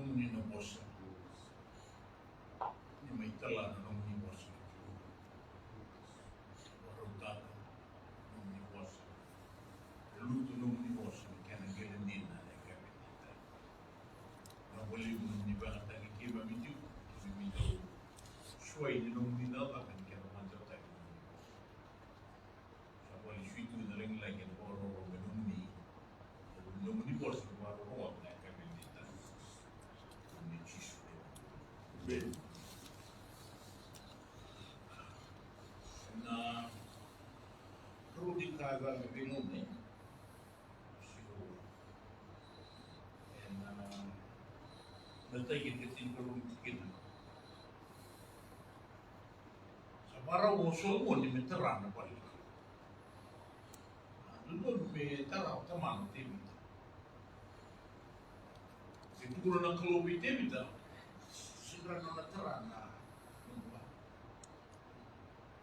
nung ni boss ni may tala nung ni boss warutata nung ni boss luto nung ni boss kaya nagilindin na nagkakita na wali nung ni ba at nakikiba mitiw mimitaw suway ni nung ni nalakan kaya naman sa tayo sa wali suito na rin lagi na oro nung ni boss warutata Ben. Na perlu dikaza bingung ni. Nanti kita tinggal kita. Sabara usul pun di meteran apa lagi. Dulu meteran teman tim. Itu kalau nak keluar tim itu. Karena terang lupa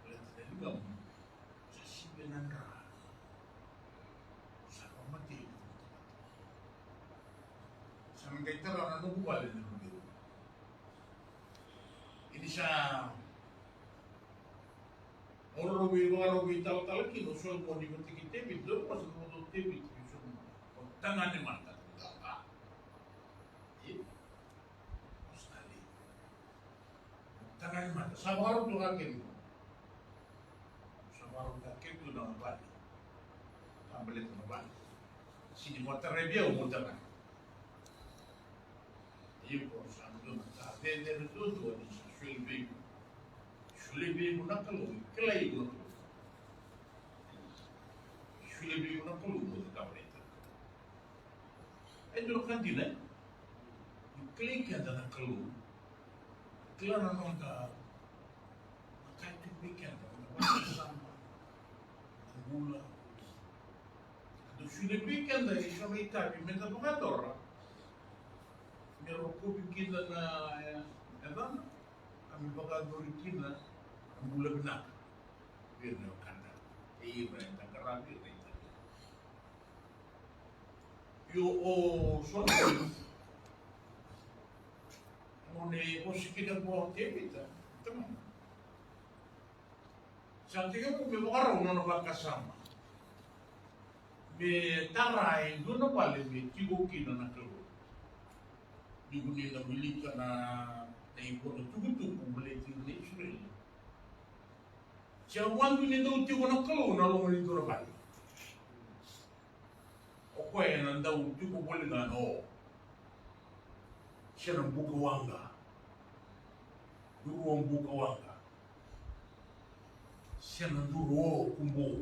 lihat dari bang sebenarnya sama mati sama kita orang nunggu balik dulu ini saya orang robi tahu kini soal mau dibentuk kita itu pas mau tim itu tangan di mata tangan mata, sabar tu kakin, tu nama balik, ambil itu nama balik. Sini motor rebia motor kan, ini proses tu nak ada tu ni sulit nak kalau kelai tu, sulit nak kalau tu tak boleh. Itu kan tidak, kelai kan tak kalau. Kailan naman kahit weekend, sama, ang gula. Sulle weekend ay siya may tabi, may tabugador. Meron ko bigyan na, ewan, kami bagador ikina, ang gula binak. Pero na kanda, iba yung tagarami rin. Yung solid, Mone posikita buat kita, teman. Santiga pun memang orang nak kasama. Be tarai dua balik be tigo kita nak keluar. Diguni nak beli kana ibu tu boleh tinggal Israel. Siawan tu ni tu tigo nak keluar nak lawan itu nak balik. Okey nak tahu tigo boleh ngano. Siya ng bukawanga. Duro ang bukawanga. Siya ng duro kumbo.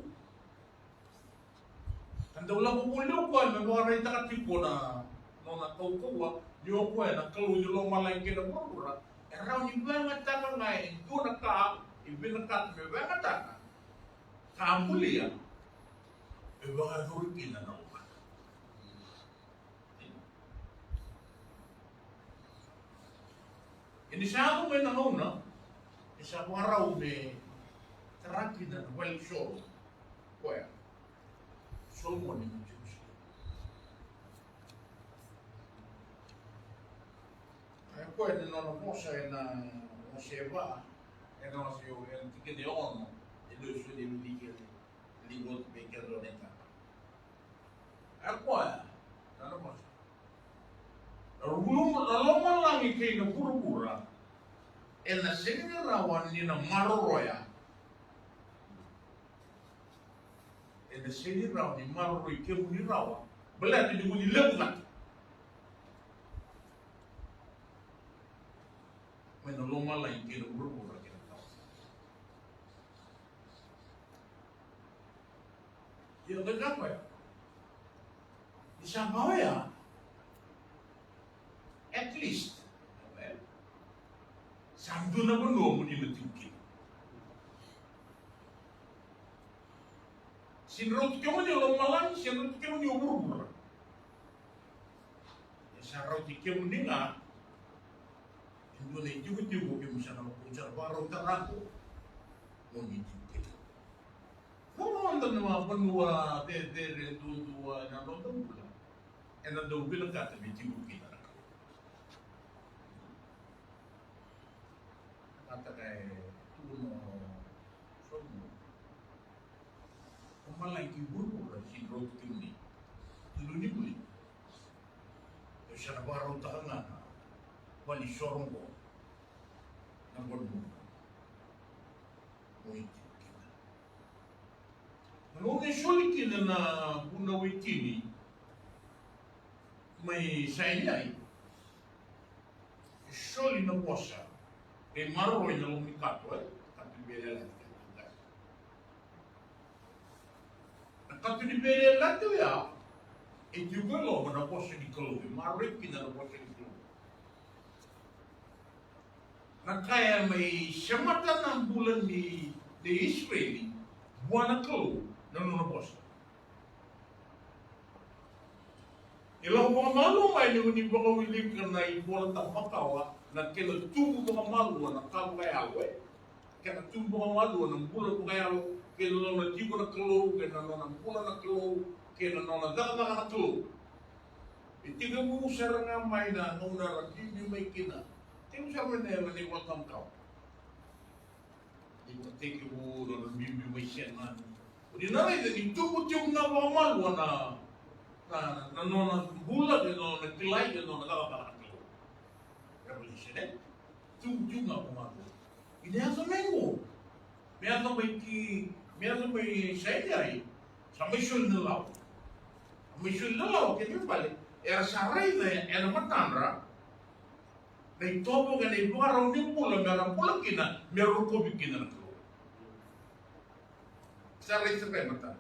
Kandaw lang pupuliw ko, may mga rin nakatipo na nataw ko, di ako nakaluyo lang malang kinabura. Eraw ni ba nga taka nga, ito ibinakat, may ba nga taka. Kaambuli yan. May mga duro kinanaw. Ini siya ako may nangauna, isa ko araw may tarakin na well show. Kuya, show mo ni mo Diyos. Kaya kuya, nanonood po siya na siya na siya yung tiga de ono, ilusyo di luligil, ligot may karoneta. Kaya kuya, ano po siya? Lalaman lang ikay na pura-pura, na sinirawan ni na maroroya. Na sinirawan ni maroroy kaya munirawan, balat hindi mo nilabulat. May nalaman lang ikay na pura-pura kinatawa. Yung gagapa ya? Isang kawaya, at least, samdo na ba mo ni natingkin? Sinrot ka mo niyo malang, sinrot ka mo niyo burubura. Sarot ka mo niyo nga, hindi na itigo-tigo ka mo siya na mapuncar, parang tarako, mo nitingkin. Kung ano naman panua, tere, tuwa, nanotong pula, na daw bilang kata, itigo kita. malaki burburan si road kini. Iluni buli. Siya na baraw takangan. Wali sorong ko. Nabon mo. Muiti kina. Nung isuli kina na unaway kini, may sainay. Isuli na posa. Kay maroy na lumikato katibela lang. Katibela lang to ya. Itu kalau mana posa di keluar, maroy kina na posa di keluar. Na kaya may siyamatan ng bulan ni Israel, buwan na keluar, nanunabos. Ilang mga malu may ni baka wilim ka na ibola makawa na kila tubo mga malu na kawayawe. Kaya tubo mga malu ng bulan ko kaya kila na tibo na keluar, kaya na bulan na keluar, kaya na daga na keluar. Itiga mo sarang nga may na nung narating may kina. Tingnan sa mga nila ni welcome ka. Ito tiki mo na bibi may siya na. Hindi na rin, ito mo tiyong nawamal na nona bulat, na nagkilay, na nakakakakilo. Revolution eh. Tiyong nawamal. Hindi sa mengo. Mayroon may siya ay sa mission nila. Mission nila, kaya balik. Sa rin na matandra, na itobo ka na ibuka raw ni pula, meron pula kina, meron ko bikina na keluar. Sa rin sa kayo mata.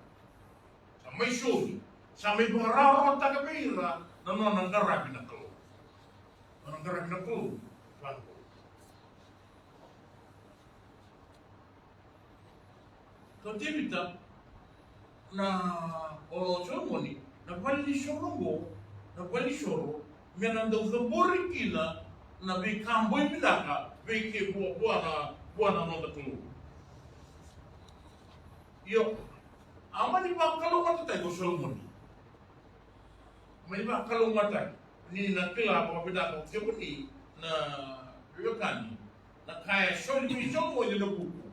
Sa may suri, sa may mga raw tagapira, na nanggarabi na keluar. Nanggarabi na keluar. Bangko. So, dibita, na o ceremony, nagwali soro, meron daw sa boring kina, na may kamboy pinaka, may buwan na keluar. Yo, ama ni ba kalungan tayo ko Solomon. May ba kalungan tayo ni na kila pa pinaka ko ni na yokani na kaya Solomon mo na buku.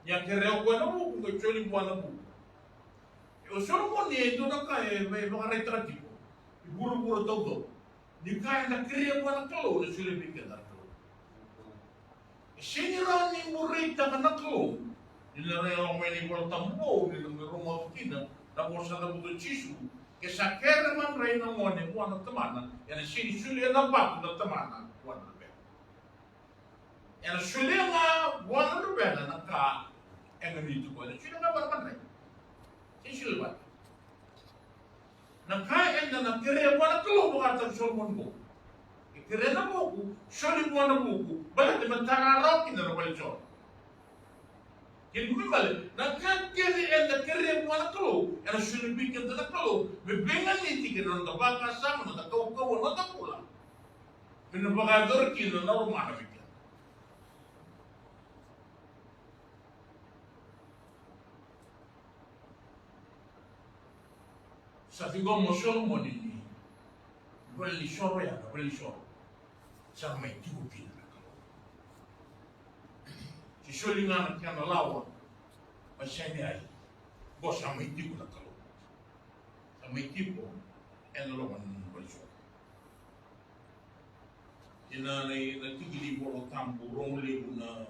Ya kereo ko na buku ko Solomon na buku. Yo Solomon ni ito na kaya may mga retrati ko. Iburo-buro daw. Di kaya na kriya mo na keluar na sila bigyan na keluar. Sinira ni Murita ka na keluar. Nilare ang may nipol tambo, nilang rumah kina, tapos sa nabuto chisu. Kesa kere man rin ang mga buwan na tamana, yan ang sinisuli na bako na tamana, buwan na bela. Yan ang suli nga buwan na bela na ka, ang ganito ko. Suli nga ba naman rin? Sinisuli ba? Nakain na nagkire mo na keluar at ang Solomon mo. Ikire na mo ko, suli mo na mo ko, balat naman tararaw kinarabal siya. Jadi balik, nak kiri enda kiri mana kalo, ena sulit bikin tak kalo, bebengan ni tiga orang tak bakal sama, tak kau nak pulang, benda bagador kini nak rumah nak bikin. Sabi ko mo Solomon ini, beli soro ya, beli soro, sama itu bikin. Sulingan kan lawa, macam ni ay, bos sama itu pun kalau, sama itu pun, lawan bersama. Ina na tigili bolo tambu romle una,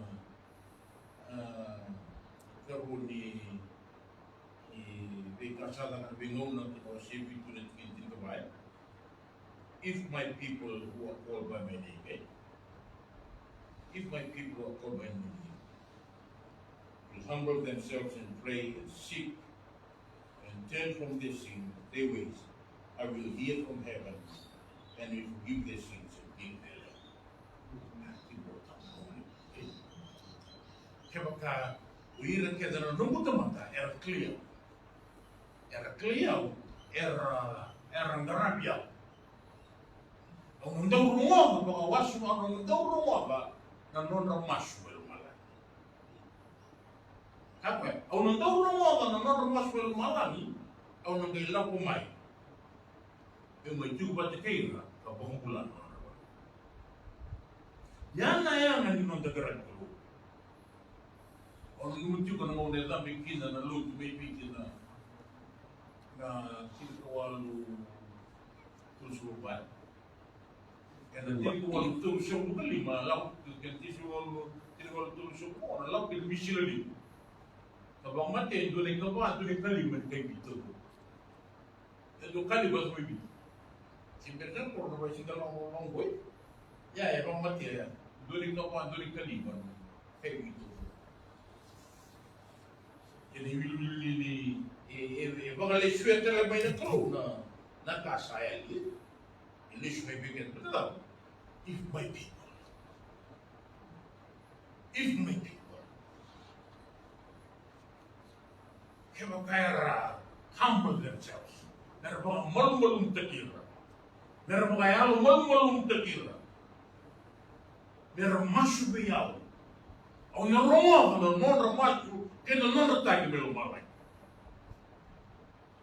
keruni, bekasada kan bingung na kita sepi tu nanti kita baik. If my people who are called by my name, if my people are called by my name, humble themselves and pray and seek and turn from their sin, their ways, I will hear from heaven and will forgive their sins and heal their land. Kaya uiran kaya na nungo tamata, era clear, era garabia. Ang mundaw rumo, baka wasu ang mundaw rumo ba, nanon masu. Apa? Au não dá uma moda, não mais pelo malani, au não tem lá com mais. Eu me digo para te queira, para bom pular. Yana ni não te quero. O nuti ko na ngone zambi kina na lutu may kina na tikawalu tusuban. Kaya tikawalu tusuban ko lima lau kaya tikawalu tusuban ko na lau kaya misila lima. Kabang mati doon ay kawa doon ay kalima kay bito. Ito kalima sa bito. Simpetan ko na ba siya dalawang boy? Ya bang mati ya. Doon ay kawa doon ay kalima kay bito. Jadi wili bakal isu yang banyak tahu na kasaya ini isu may bikin betul. If my people can humble themselves, mereka malum tekira, mereka yang malum tekira, mereka masuk biau, orang orang non masuk kena non tak belum malai.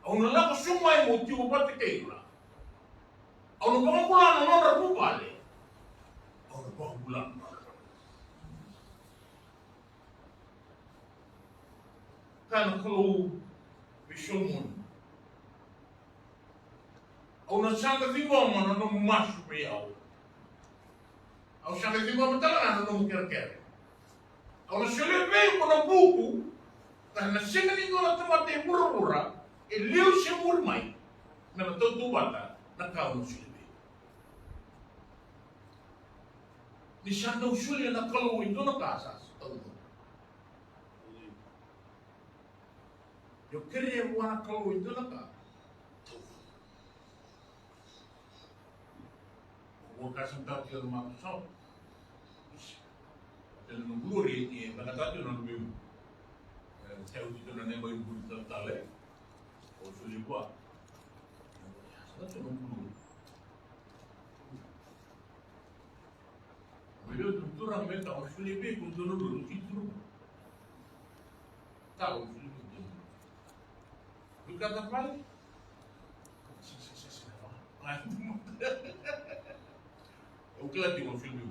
Orang lalu semua yang motif buat tekira. Orang bang bulan non rabu balik. Orang bang bulan. Kan kalau bisulmun. Orang sangat tinggal mana non masuk biau. Orang sangat tinggal betul non kira-kira. Orang selebih pada buku, karena sengaja orang tempat yang murah-murah, liu semur mai, nama tentu bata, nak kau selebih. Di sana usulnya nak kalau itu nak asas, tahu. Yo kerja buat kalau itu nak tahu. Gua kasih tahu dia rumah besar. Dan mengguri ini, mana kata orang lebih saya uji tu nanya bayi bulu tertale, oh sulit buat, sangat tu mengguri. Bila tu orang mereka orang sulit be, pun tu dulu itu, tahu sulit tu. Bukan tak balik. Okey lah tengok film.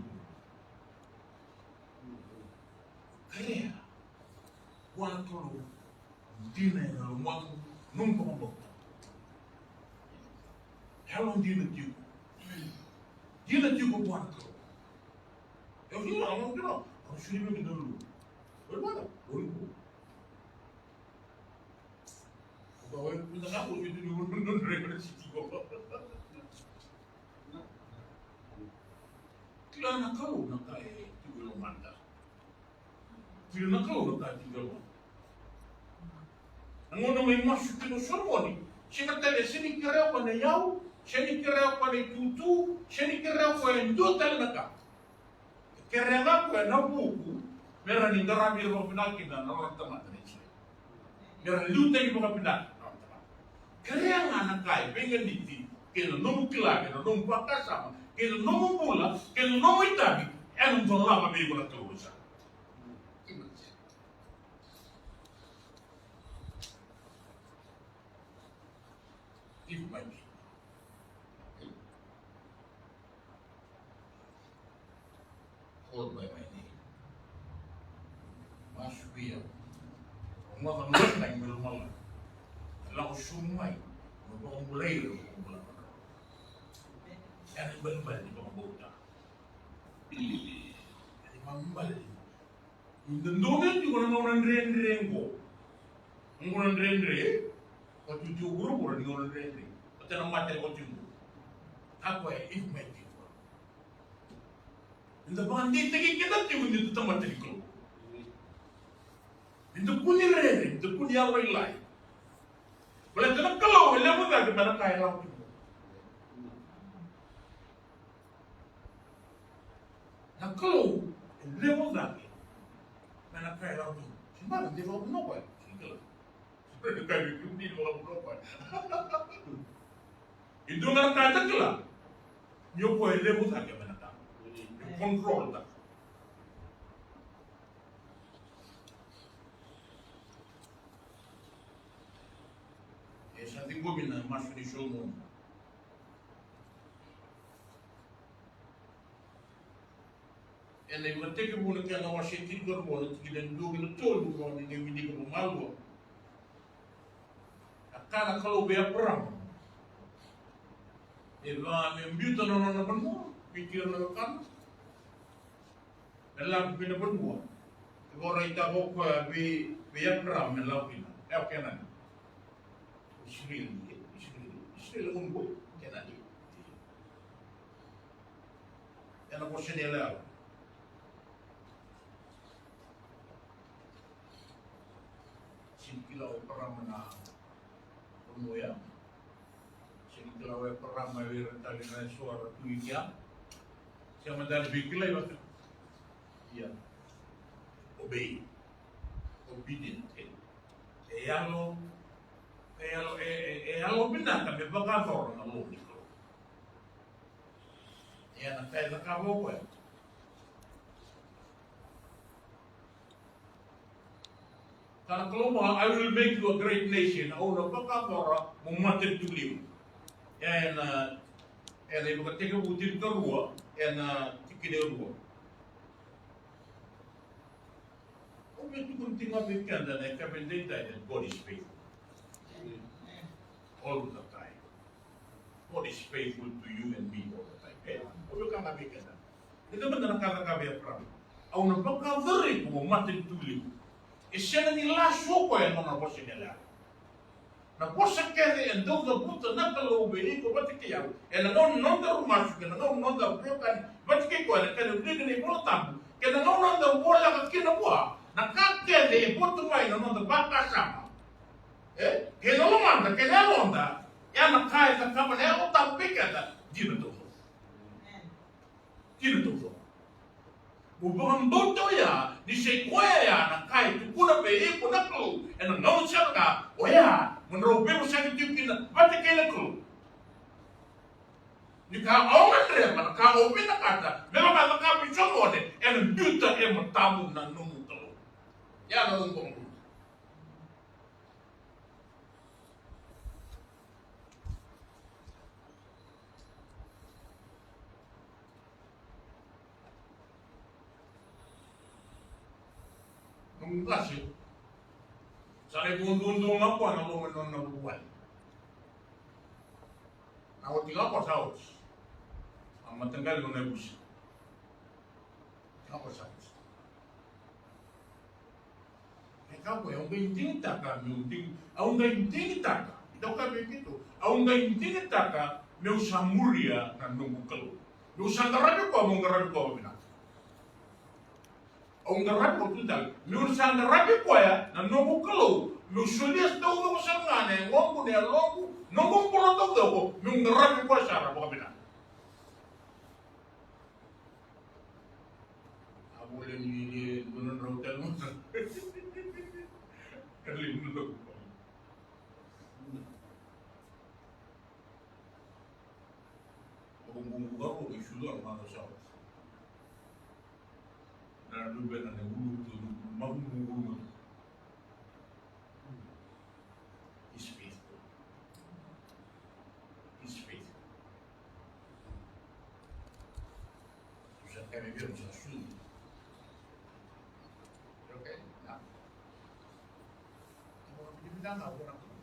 Kaya, wala tolo, dina na lumang nung pamabok. Halong dina tiyo. Dina tiyo ko wala tolo. Yung dina, ang dina, ang suri mo ginalo. Wala, wala ko. Kaya, pinta nga ko, ito yung nun represiti ko. Kaya nakalo na kaya, tiyo yung manda. Tidak nak kau nak tinggal. Angono may masuk kino sormoni. Sina tele sini kira apa na yau, sini kira apa na tutu, sini kira apa yang dua tele naka. Kira apa na buku, merah ni darah biar mau pindah kita, orang teman ni sih. Merah luta ni bukan pindah. Kira anak kaya pengen diti, kena nomu kila, kena nomu pakai sama, kena nomu bola, kena nomu itabi, enam dolar apa beli bola terus. If my people called by my name must be a mga kanulay na malumalang alam ko sumay mga mulay na yan ang balbal di mga bota yan ang mambal nandungan di ko na mga nandren ko ang ko nandren waktu itu guru-guru di orang lain, macam nama macam macam itu. Apa if my people? Inda bandi tegi kita timun itu tempat tegi kalau. Inda punya rere, inda punya apa lain. Boleh kena kalau, boleh apa tak mana kaya laut itu. Nak kalau, boleh apa tak mana kaya laut itu. Siapa dia bawa nopo? Kali ini orang berapa? Itu nak kata kelah, nyo boleh lepas saja mana tak, kontrol tak. Something good in the masuk di show mo. and they will take a one can our shaking good one to get and do the told one in the winning of Malwo. A kind of color be a pram. If I'm a mutant on a more, we kill no come. A lamp in a good one. The more I talk, we a pram and love him. How can I? It's really one way. Can I? And a question allowed. Sinikilaw parang na umuya. Sinikilaw parang may tali na suara tuiya. Siya madali bigilay ba? Yeah. Obey. Obedient. Eyalo binata may bagator na lógico. Yan ang kaya nakabo ko eh. Karena kalau I will make you a great nation. Orang bakal mematen tu liu. And ibu kata kita butir terua, and kita terua. Oh, itu penting apa dan kapten that God is faithful. All the time. God is faithful to you and me all the time. Oh, you kan apa kan? Itu benar kata kami perang. Orang bakal beri mematen tu liu. E sena ni la soko e nona bosi ni la. Na bosa kere e do da buta na kalo uberi ko bati ke yau. E na non da rumasu ke na non da brokan bati ke ko e kere briga ni bola tambu. Ke na non da bola ka kina bua. Na ka kere e botu mai na non da baka sama. Ke no manda ke na londa. Ya na kai ka kama ne o tambu ke da dina to. Dina to. Ubang boto ya ni se koya ya na kai tu kuna pe e kuna klu e na no chaka oya munro be mo sa tu kina bate kele klu ni ka o andre ma ka o be na kata me ma ka pi chomo de e na buta e mo tamu na no mu to ya no ngom Ngasih, saya buntung apa nak menonton buat. Awak tinggal apa saus? Amat tinggal mana bus? Apa saus? Mereka apa yang penting tak kami penting, awak penting tak? Itu kan begitu. Awak penting tak? Meu samuria na nunggu kelu. Meu sangarabi ko mongarabi ko bina. Ông garap ko tutal mi sang garap ko ya na no ko mi solias to ko sangane ngongu ne longu no ko polo to ko mi garap ko sara ko bina abule ni non rotel mo kali no ko ông garap ko isulo ma sa na lube na ngulu tu magmulu is faithful. Susa kami biar susa sudi. Okay, nah. Orang bilang apa orang tu?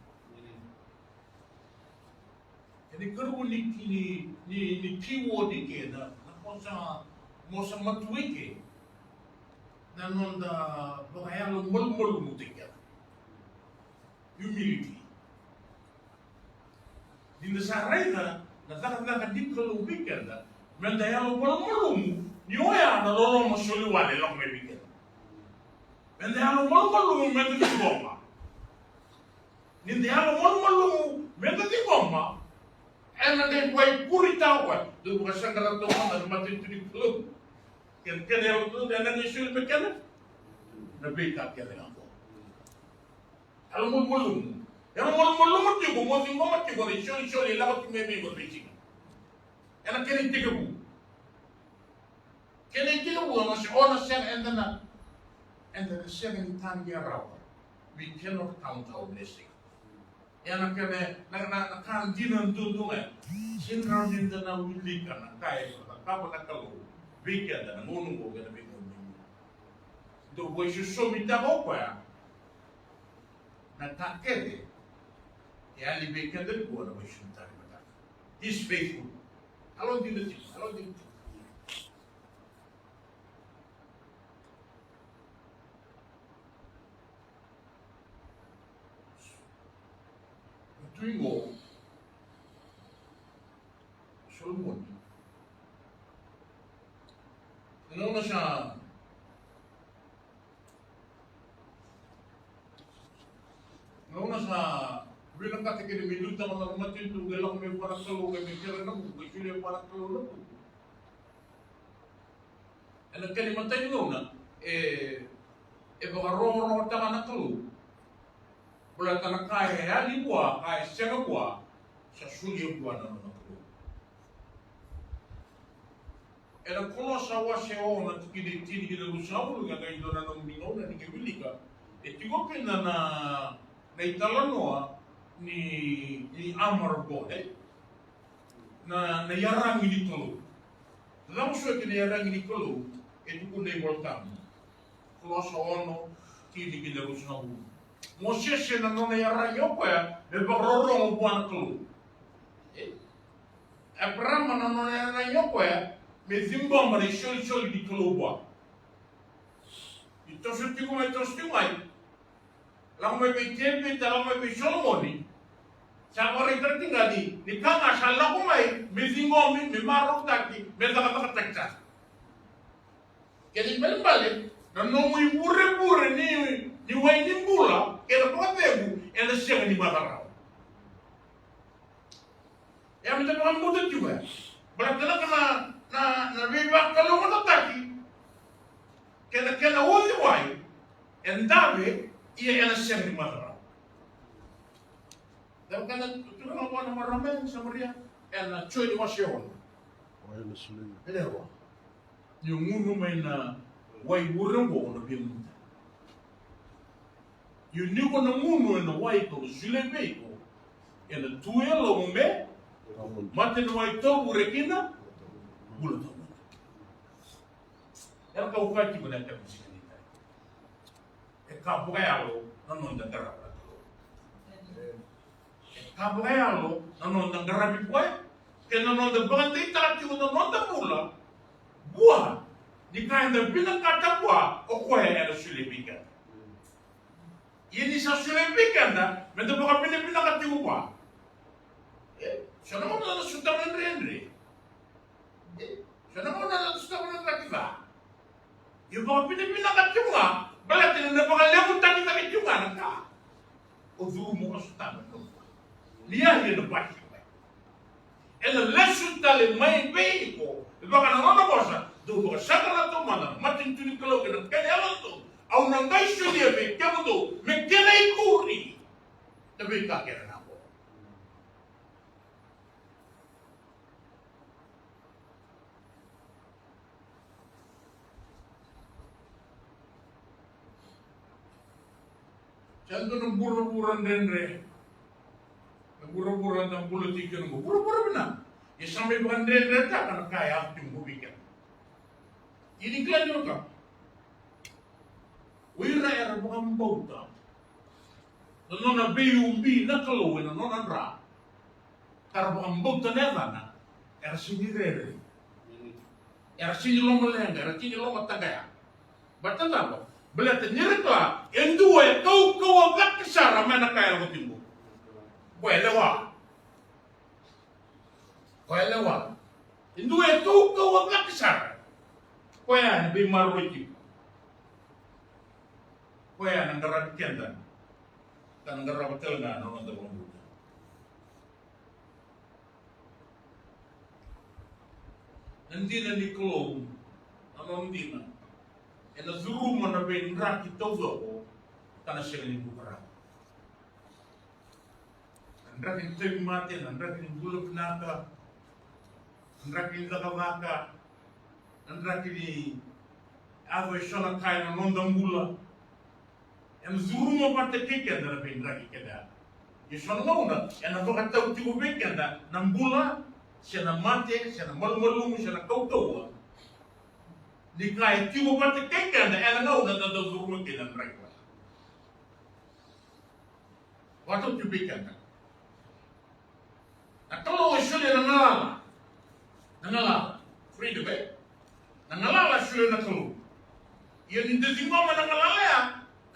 Jadi kerana ni keyword ni na mosa matuike. Nanon da bagayalo mol mutika. Humility. Di nasaray na nakakaka di kalau weekend na mendayalo mol nyoya na lolo masuli wale lang may weekend. Mendayalo mol menda di bomba. Nindayalo mol menda di bomba. And then why purita wa? Do ba sangara to na matin di club. Kan yang tu dan yang isu berkena, nabi tak kena apa. Kalau mulung, yang mulung mati ko, mati ko, isu lawan tu memi ko biji. Yang kena tiga bu, masih orang sen and then 7 times a year. We cannot count our blessing. Yang kena nak dinan tu eh, sinram ni tanah wili kan, kaya, kapan nak kalau. weekend na ngono go gana be ngono do go show me ta go kwa na ta kede ya li weekend de go na go show ta ba he's faithful alon din de alon din tuingo Solomon naona siya bilang kata kini minut sama normal itu gelang me para kalau kami kira na buku kili para kalau na buku ana kalimat tayo nauna baka roho tanga na kalau wala tanga kaya ya di buah kaya siya buah sa suli buah na kalau era konosa wase ona tikidi tikidi lusaulu nga ngai dona no mingo na ni kebilika tigo pena na italanoa ni amar bode na yarang ini tolo langsung ke yarang ini tolo itu pun nei voltam konosa ono tikidi lusaulu Moses na no yarang yo pa e baroro mo buan tolo Abraham na no yarang yo pa mais zimbabwe les choses di kloba ito suti ko ito suti mai lang may tempe lang may solomoni sa mari tertinggali ni kanga sala ko mai mais zimbabwe me marok taki me dapat takta kedi bale na no muy burre ni wai ni bula era protebu ela chega ni madara ya me tá muito tudo Berarti na viva kalau mana taki kena uzi wai endabe ia ena siang di mana dan kana tu kana wana maramen samaria ena choi di wasion wai na sulu elewa yung munu may na wai burang bo na bimu yung ni ko na munu na wai ko sulebe ko ena tuelo me mate no wai to burekina bulan tahun. Yang kau kaji benar tak mesti kita. Kau bukan alo, nanon dan gerap. Kau bukan alo, nanon dan gerap itu apa? Kena nanon dan bukan tidak cuma nanon dan mula. Buah, dikain dan bina kata buah, kau ada sulebikan. Ini saya sulebikan dah, mereka bukan bina kata buah. Sana mana ada sudah menrendre. Sana mana ada sudah menrendre kita. Yung mga pinag-pinakat yung nga, balatin na napakalamun tani takit yung nga nagka. O duro mo ka sa taman no. Niya yun ang bati ko. E na lesun tali may bayi ko. Iba ka nang ano ko sa, duro ka sa na to mana, matintunin ka lang ng kanyalan to. Aw nang guys yun niya, may kaya mo to, may kinay kuri. Nabi ka kaya na ako. Jangan nak buru-buran dendre, buru-buran dan politik yang buru-buran benar. Ya sampai bukan dendre tak akan kaya tunggu bikin. Ini kalian juga. Wira era bukan bauta. Nona B.U.B. nak keluar, nona ra. Karena bukan bauta nevana. Era sini rere. Era sini lomeleng, era sini lomet tagaya. Betul tak? Belat nyirik lah, yang dua kau agak kesar mana kaya lo timbu. Kau lewa, yang dua kau agak kesar. Kau yang lebih maruji, kau yang negara kiandan, dan negara betul nggak nona terbangun. Nanti kelom, nanti ena zuru mana ben raki tozo ko kana shelin bukara ndraki temi mate ndraki buluk naka ndraki ndagavaka ndraki ni avo shona kaina nonda mbula ena zuru mo parte keke ndara ben raki keda yeshona nona ena to kata utigo bekenda nambula sena mate sena malmalum sena kaukawa Di kaya tiwo pati keken na ngau na zurma kinan rekwa. Waktu tibikan. Na kalau shule na ngalala, freedom na ngalala shule na kalau. Yan hindi zingoma na ngalala ya,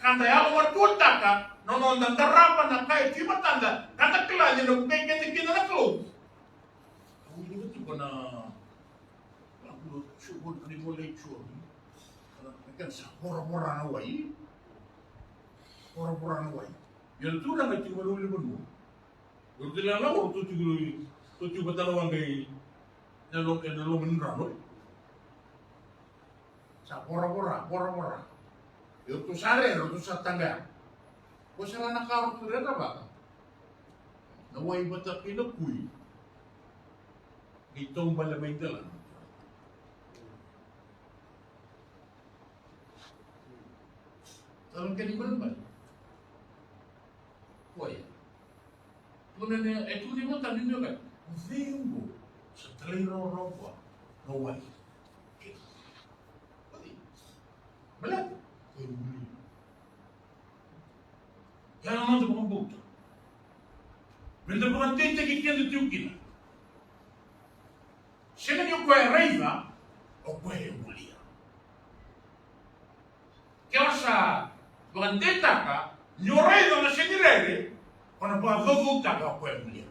kanta ya watuta ka, nono na darapa na kaya tiwa tanda, kanta kila niya na keken na kinan na kalau. Kamu juga tu kena syukur kini boleh syukur. Kan orang-orang awai, orang-orang awai. Yang tu dah macam mana boleh bunuh. Kalau kita nak orang tu cuba tanam gay, nalong menrano. Sa orang-orang. Yang tu sare, yang tu satangga. Kau salah nak kau tu reda apa? Nawai batak ina kui. Itong balamay dalan. Dalam kalimat apa? Wah ya. Kemudian itu dia mau tanya juga. Vimbo setelah roba, rawai. Belat. Jangan nanti bukan bukti. Benda bukan titik ikan itu kina. Siapa yang kau raiva, o kau yang mulia. Kiasa bukan titik ka, nyorai dong sendiri. Kalau bukan tak kau yang mulia.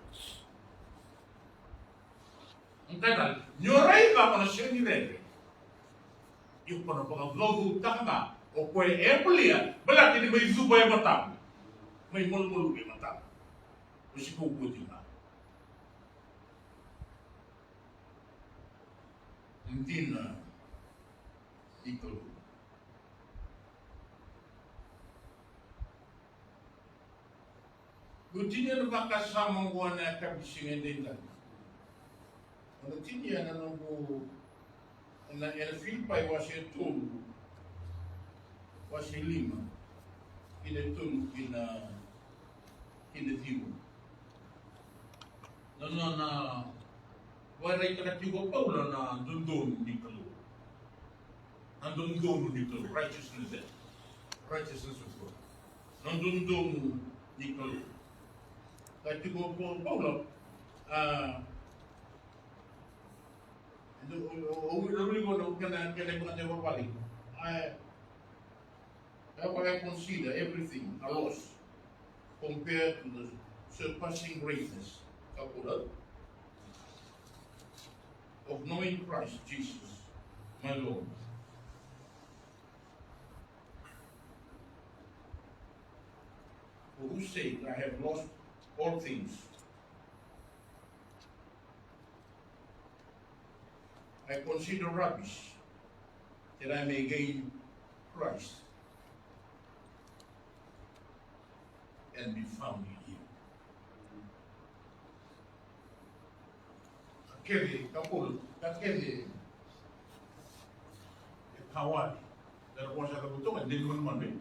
Entah kan, nyorai kalau sendiri. Yung kalau bukan tak ka, o kau yang mulia. Belat ini may zuba yang matang, may mul yang matang. Mesti kau buatin. Hindi na ikaw. Gutinya na makasama ko na kabisingin din lang. Ang gutinya na nung na Filipay was yung was yung lima. Kinatulog kinatibo. Na waray kanatibo Paulo na dundon ni Kalu. Ang dundon ni Kalu, righteousness of God. Ang dundon ni Kalu. Kanatibo Paulo, uli ko na kanya papalik. I consider everything a loss compared to the surpassing greatness of knowing Christ Jesus, my Lord. For whose sake I have lost all things. I consider rubbish that I may gain Christ and be found in Him. Kakele, kawali, dari kuasa kebutuhan, dia mana?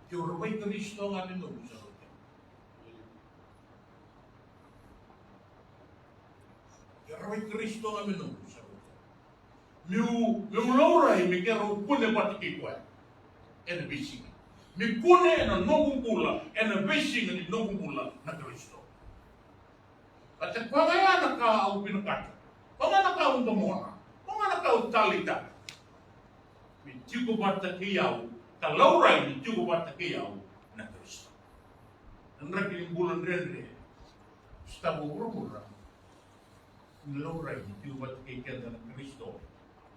Kau baik Kristo ngamen tu, kau baik Kristo ngamen tu. Miu laurai mikero pune pati kikuai, ena bising. Mi pune ena nongkumpula, ena bising ena nongkumpula na Kristo. At kung nga nakau pinakata, kung nga nakau tumona, kung nga nakau talita, may tigo bata kiyaw, kalauray may tigo bata kiyaw na Kristo. Ang rakiling bulan rin, stabo urmura, kalauray may tigo bata kiyaw na Kristo,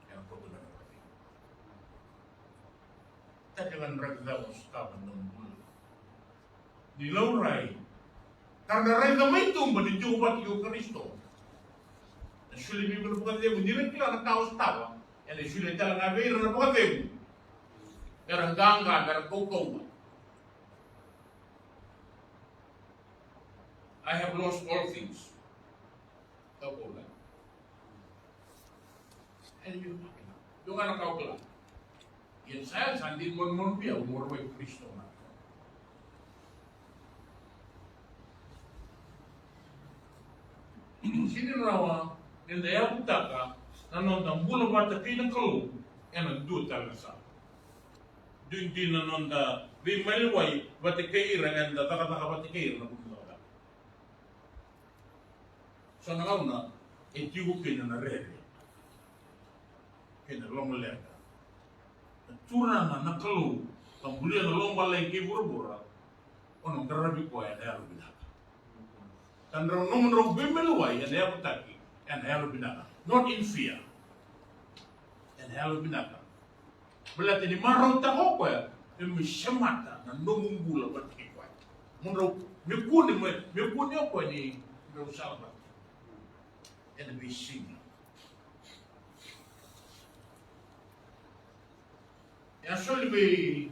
yan ang pagkunan ng rakiling. Tadyangan rakilaw ang stabo ng bulan. Nilauray, karena reza may tumba di Jehovah Tiyo Kristo. Na shule mi ko bukan demo, di rin kila na kaos tawa. Ene shule tala na vera na bukan demo. Garang ganga, garang kokowa. I have lost all things. Tapo lang. And yung anak kau kelam. Yan saya sandin mon piya umur may Kristo na. Sini rawa, nila ya butaka, nanon da bula bata kina kalu ena du talasa din nanon da bi maliwai bata kaira enda taka bata kaira na bunda so na e tigo kina na rere kina long lega tuna na kalu tambulia na long balai ke bura ono darabi ko ya da rubina tandra no bi maliwai ya da butaki and hello not in fear and hello binaka belati ni marau ta hoko ya mi shamata na no mumbula batiki kwa munro me kuni ko ni no salva and be sing ya solve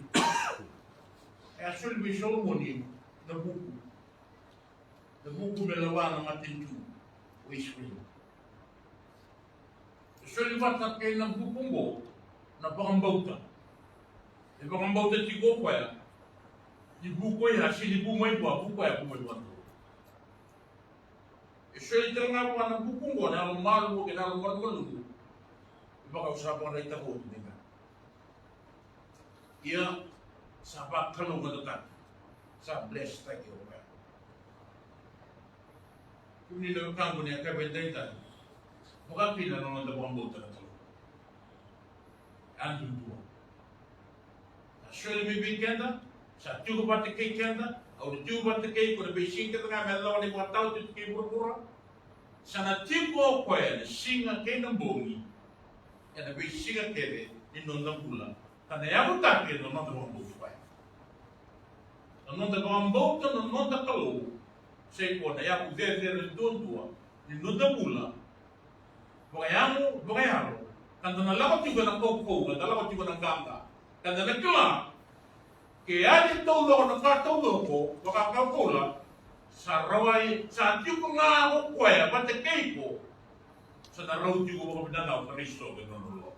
Solomoni na buku melawana matintu wishwin Solivata kay ng bupunggo na pangambauta. E pangambauta tigo kwa ya. Di buko ya sini bumay kwa buko ya bumay wanto. E solita nga kwa ng bupunggo na lumalu ke na lumalu. Iba ka usapan na itako nila. Iya sa bakalo ngadukan. Sa blessed tayo kwa. Kung nila kango niya kabentay tayo. Bukan pila naman da buang bauta na talo. Andun tuwa. Shwele mi kenda, sa tiugo bate kei kenda, au tiugo bate kei kona be shinga nga me lawa ni kwa tau tu kei pura. Sa na tiugo koe na singa kei na bongi, e na be singa kere ni nondang pula. Kana yaku take no nonda buang bauta koe. No nonda buang bauta no nonda kalo, sei kona yaku vere tua ni nonda pula. Bukayano, kanda na lakot juga ng koko, kanda lakot juga ng ganga. Kanda na kila, kaya din taulo ng kataulo ko, makakapula, sa raway, sa tiyo ko nga ako kwaya, pati kay ko, sa naraw tiyo ko makapinanaw, Kristo, gano'n ulo.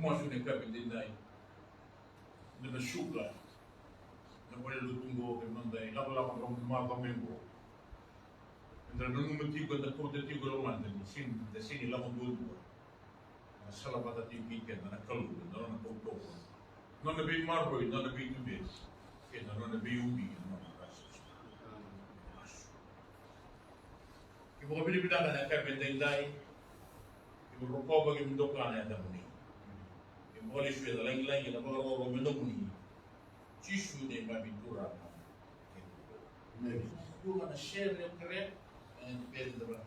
Masuk ni kami dinai, dengan syukur, dan boleh tunggu kemandai, lama orang rumah minggu. Dan nunggu metigo dan kau metigo loman dan sini lama dua. Salah pada tinggi kan, dan kalau dan orang kau. Non lebih marboy, non lebih tubes, dan non lebih umbi, non kasus. Ibu kami bilang kan kami dinai, ibu rokok bagi mendokan ada muni. Boleh sudah lain-lain kita baru menunggu cisu ni mabitura. Nabi, tu mana share yang keren, yang dipilih dalam